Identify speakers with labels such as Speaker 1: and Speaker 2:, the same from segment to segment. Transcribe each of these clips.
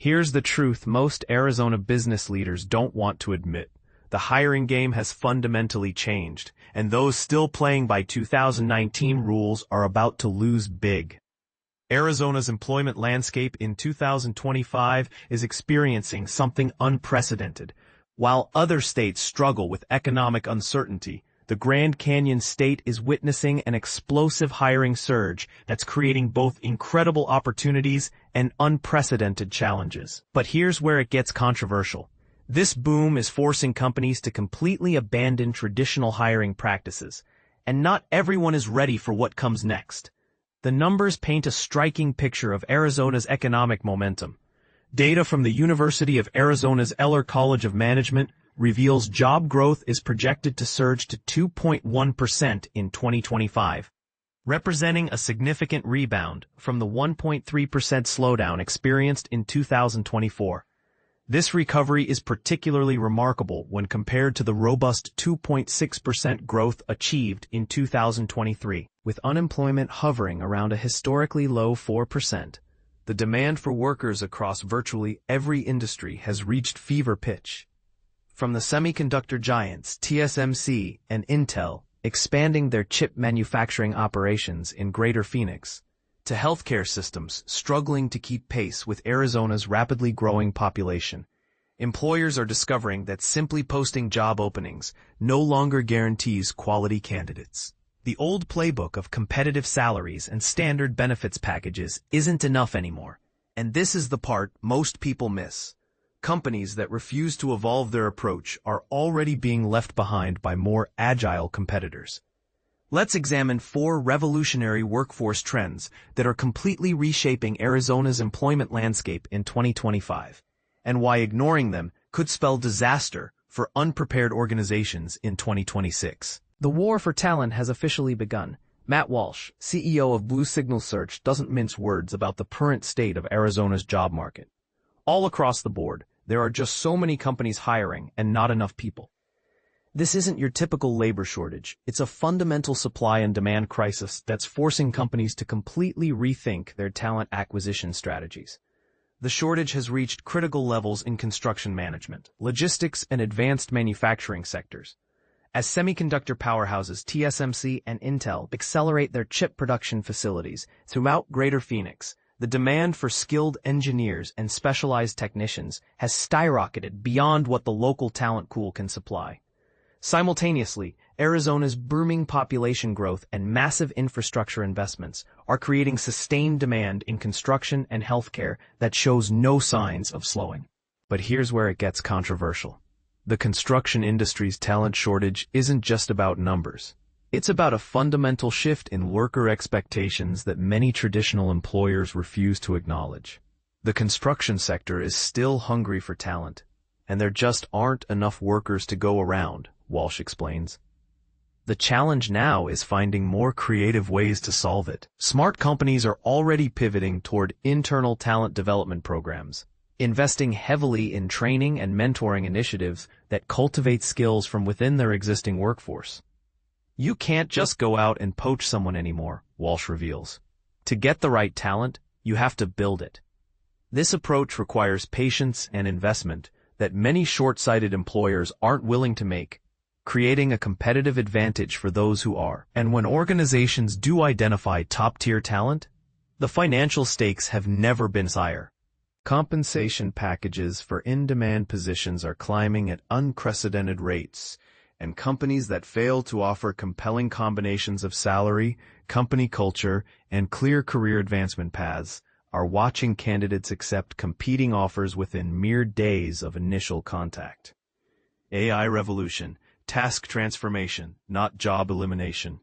Speaker 1: Here's the truth most Arizona business leaders don't want to admit. The hiring game has fundamentally changed, and those still playing by 2019 rules are about to lose big. Arizona's employment landscape in 2025 is experiencing something unprecedented. While other states struggle with economic uncertainty, the Grand Canyon state is witnessing an explosive hiring surge that's creating both incredible opportunities and unprecedented challenges. But here's where it gets controversial. This boom is forcing companies to completely abandon traditional hiring practices, and not everyone is ready for what comes next. The numbers paint a striking picture of Arizona's economic momentum. Data from the University of Arizona's Eller College of Management reveals job growth is projected to surge to 2.1% in 2025, representing a significant rebound from the 1.3% slowdown experienced in 2024. This recovery is particularly remarkable when compared to the robust 2.6% growth achieved in 2023. With unemployment hovering around a historically low 4%, the demand for workers across virtually every industry has reached fever pitch. From the semiconductor giants TSMC and Intel expanding their chip manufacturing operations in Greater Phoenix, to healthcare systems struggling to keep pace with Arizona's rapidly growing population, employers are discovering that simply posting job openings no longer guarantees quality candidates. The old playbook of competitive salaries and standard benefits packages isn't enough anymore, and this is the part most people miss. Companies that refuse to evolve their approach are already being left behind by more agile competitors. Let's examine 4 revolutionary workforce trends that are completely reshaping Arizona's employment landscape in 2025, and why ignoring them could spell disaster for unprepared organizations in 2026.
Speaker 2: The war for talent has officially begun. Matt Walsh, CEO of Blue Signal Search, doesn't mince words about the current state of Arizona's job market. All across the board, there are just so many companies hiring and not enough people. This isn't your typical labor shortage. It's a fundamental supply and demand crisis that's forcing companies to completely rethink their talent acquisition strategies. The shortage has reached critical levels in construction management, logistics, and advanced manufacturing sectors. As semiconductor powerhouses TSMC and Intel accelerate their chip production facilities throughout Greater Phoenix, the demand for skilled engineers and specialized technicians has skyrocketed beyond what the local talent pool can supply. Simultaneously, Arizona's booming population growth and massive infrastructure investments are creating sustained demand in construction and healthcare that shows no signs of slowing. But here's where it gets controversial. The construction industry's talent shortage isn't just about numbers. It's about a fundamental shift in worker expectations that many traditional employers refuse to acknowledge. The construction sector is still hungry for talent, and there just aren't enough workers to go around, Walsh explains. The challenge now is finding more creative ways to solve it. Smart companies are already pivoting toward internal talent development programs, investing heavily in training and mentoring initiatives that cultivate skills from within their existing workforce. You can't just go out and poach someone anymore, Walsh reveals. To get the right talent, you have to build it. This approach requires patience and investment that many short-sighted employers aren't willing to make, creating a competitive advantage for those who are. And when organizations do identify top-tier talent, the financial stakes have never been higher. Compensation packages for in-demand positions are climbing at unprecedented rates, and companies that fail to offer compelling combinations of salary, company culture, and clear career advancement paths are watching candidates accept competing offers within mere days of initial contact. AI revolution, task transformation, not job elimination.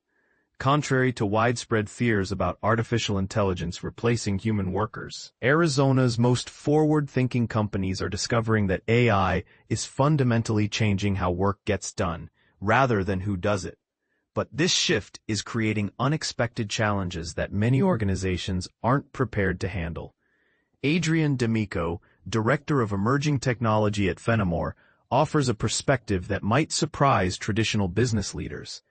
Speaker 2: Contrary to widespread fears about artificial intelligence replacing human workers, Arizona's most forward-thinking companies are discovering that AI is fundamentally changing how work gets done, rather than who does it. But this shift is creating unexpected challenges that many organizations aren't prepared to handle. Adrian D'Amico, Director of Emerging Technology at Fenimore, offers a perspective that might surprise traditional business leaders.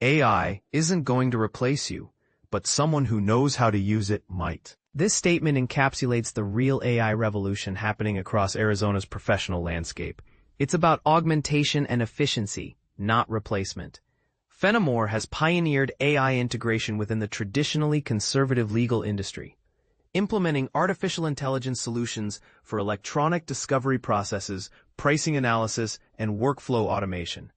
Speaker 2: AI isn't going to replace you,
Speaker 1: but someone who knows how to use it might.
Speaker 2: This statement encapsulates the real AI revolution happening across Arizona's professional landscape. It's about augmentation and efficiency, not replacement. Fenimore has pioneered AI integration within the traditionally conservative legal industry, implementing artificial intelligence solutions for electronic discovery processes, pricing analysis, and workflow automation.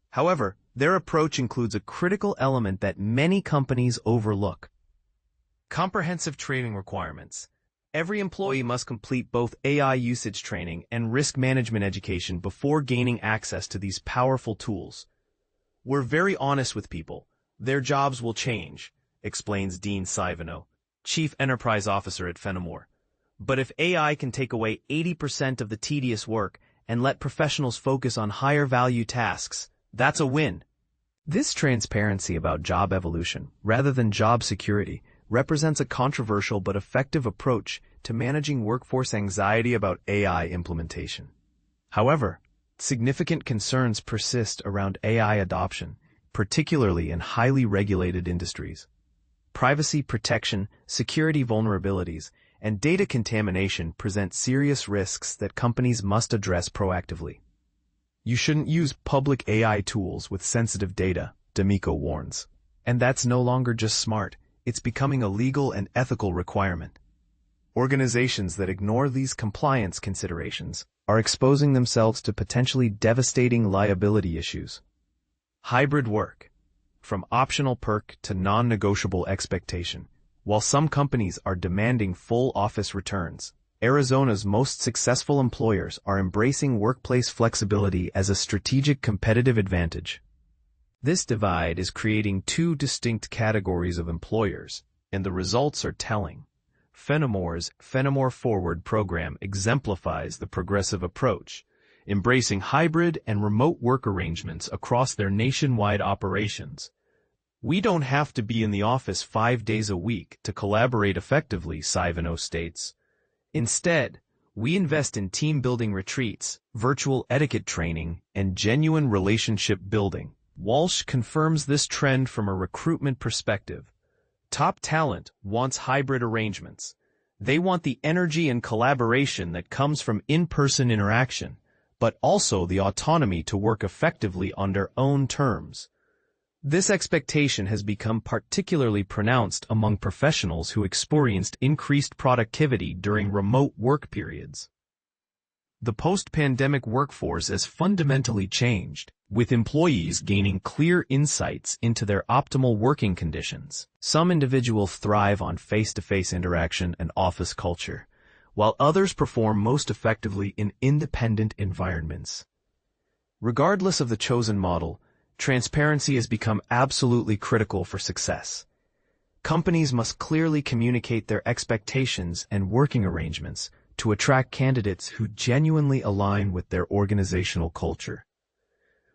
Speaker 2: However, their approach includes a critical element that many companies overlook: comprehensive training requirements. Every employee must complete both AI usage training and risk management education before gaining access to these powerful tools. "We're very honest with people. Their jobs will change," explains Dean Sivano, Chief Enterprise Officer at Fenimore. "But if AI can take away 80% of the tedious work and let professionals focus on higher-value tasks, that's a win." This transparency about job evolution, rather than job security, represents a controversial but effective approach to managing workforce anxiety about AI implementation. However, significant concerns persist around AI adoption, particularly in highly regulated industries. Privacy protection, security vulnerabilities, and data contamination present serious risks that companies must address proactively. "You shouldn't use public AI tools with sensitive data," D'Amico warns. And that's no longer just smart, it's becoming a legal and ethical requirement. Organizations that ignore these compliance considerations are exposing themselves to potentially devastating liability issues. Hybrid work, from optional perk to non-negotiable expectation. While some companies are demanding full office returns, Arizona's most successful employers are embracing workplace flexibility as a strategic competitive advantage. This divide is creating two distinct categories of employers, and the results are telling. Fenimore's Fenimore Forward program exemplifies the progressive approach, embracing hybrid and remote work arrangements across their nationwide operations. "We don't have to be in the office 5 days a week to collaborate effectively," Sivano states. "Instead, we invest in team-building retreats, virtual etiquette training, and genuine relationship building." Walsh confirms this trend from a recruitment perspective. Top talent wants hybrid arrangements. They want the energy and collaboration that comes from in-person interaction, but also the autonomy to work effectively on their own terms. This expectation has become particularly pronounced among professionals who experienced increased productivity during remote work periods. The post-pandemic workforce has fundamentally changed, with employees gaining clear insights into their optimal working conditions. Some individuals thrive on face-to-face interaction and office culture, while others perform most effectively in independent environments. Regardless of the chosen model, transparency has become absolutely critical for success. Companies must clearly communicate their expectations and working arrangements to attract candidates who genuinely align with their organizational culture.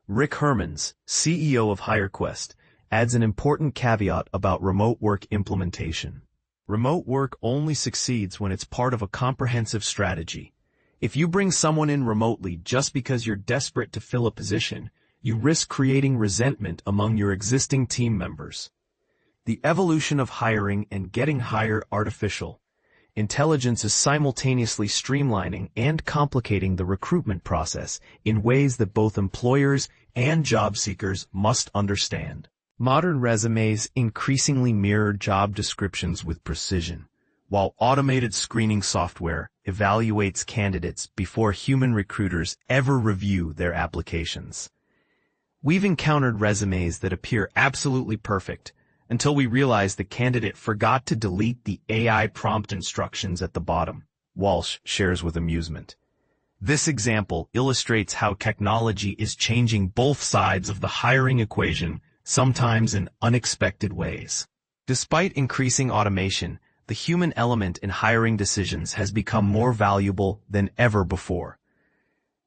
Speaker 2: Rick Hermans, CEO of HireQuest, adds an important caveat about remote work implementation. Remote work only succeeds when it's part of a comprehensive strategy. If you bring someone in remotely just because you're desperate to fill a position, you risk creating resentment among your existing team members. The evolution of hiring and getting hired artificial intelligence is simultaneously streamlining and complicating the recruitment process in ways that both employers and job seekers must understand. Modern resumes increasingly mirror job descriptions with precision, while automated screening software evaluates candidates before human recruiters ever review their applications. We've encountered resumes that appear absolutely perfect, until we realize the candidate forgot to delete the AI prompt instructions at the bottom, Walsh shares with amusement. This example illustrates how technology is changing both sides of the hiring equation, sometimes in unexpected ways. Despite increasing automation, the human element in hiring decisions has become more valuable than ever before.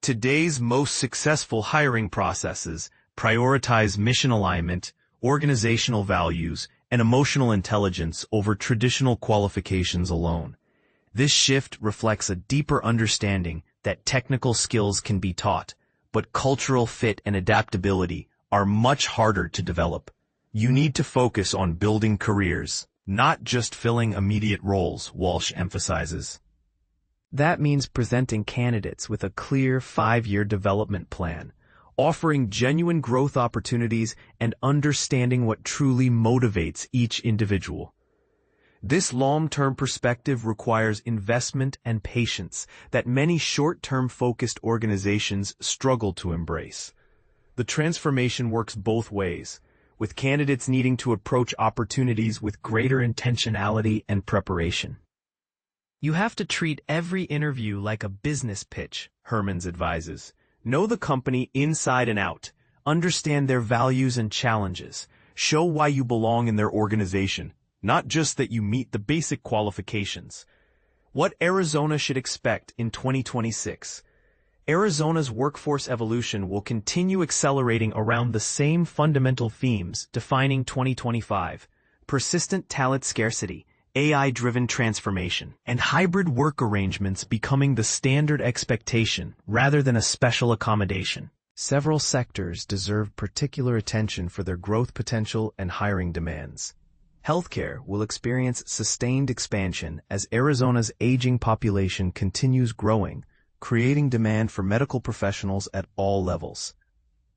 Speaker 2: Today's most successful hiring processes prioritize mission alignment, organizational values, and emotional intelligence over traditional qualifications alone. This shift reflects a deeper understanding that technical skills can be taught, but cultural fit and adaptability are much harder to develop.
Speaker 1: You need to focus on building careers, not just filling immediate roles, Walsh emphasizes.
Speaker 2: That means presenting candidates with a clear 5-year development plan, offering genuine growth opportunities and understanding what truly motivates each individual. This long-term perspective requires investment and patience that many short-term focused organizations struggle to embrace. The transformation works both ways, with candidates needing to approach opportunities with greater intentionality and preparation. You have to treat every interview like a business pitch, Hermans advises. Know the company inside and out, understand their values and challenges, show why you belong in their organization, not just that you meet the basic qualifications. What Arizona should expect in 2026. Arizona's workforce evolution will continue accelerating around the same fundamental themes defining 2025: persistent talent scarcity, AI-driven transformation, and hybrid work arrangements becoming the standard expectation rather than a special accommodation. Several sectors deserve particular attention for their growth potential and hiring demands. Healthcare will experience sustained expansion as Arizona's aging population continues growing, creating demand for medical professionals at all levels.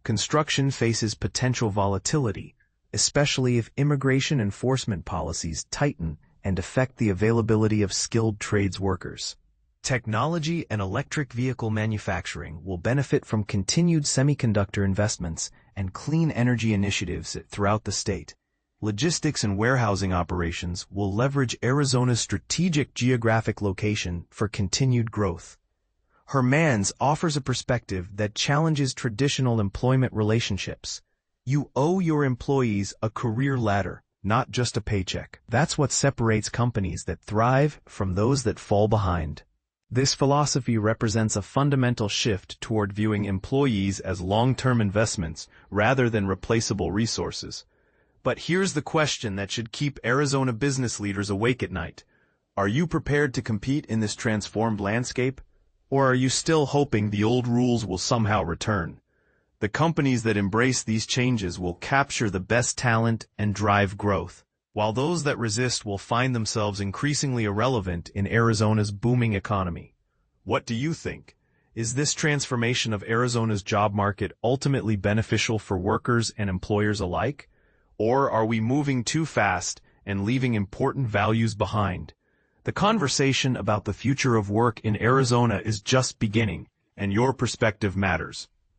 Speaker 2: Construction faces potential volatility, especially if immigration enforcement policies tighten and affect the availability of skilled trades workers. Technology and electric vehicle manufacturing will benefit from continued semiconductor investments and clean energy initiatives throughout the state. Logistics and warehousing operations will leverage Arizona's strategic geographic location for continued growth. Hermans offers a perspective that challenges traditional employment relationships. You owe your employees a career ladder, not just a paycheck. That's what separates companies that thrive from those that fall behind. This philosophy represents a fundamental shift toward viewing employees as long-term investments rather than replaceable resources. But here's the question that should keep Arizona business leaders awake at night. Are you prepared to compete in this transformed landscape? Or are you still hoping the old rules will somehow return? The companies that embrace these changes will capture the best talent and drive growth, while those that resist will find themselves increasingly irrelevant in Arizona's booming economy. What do you think? Is this transformation of Arizona's job market ultimately beneficial for workers and employers alike? Or are we moving too fast and leaving important values behind? The conversation about the future of work in Arizona is just beginning, and your perspective matters.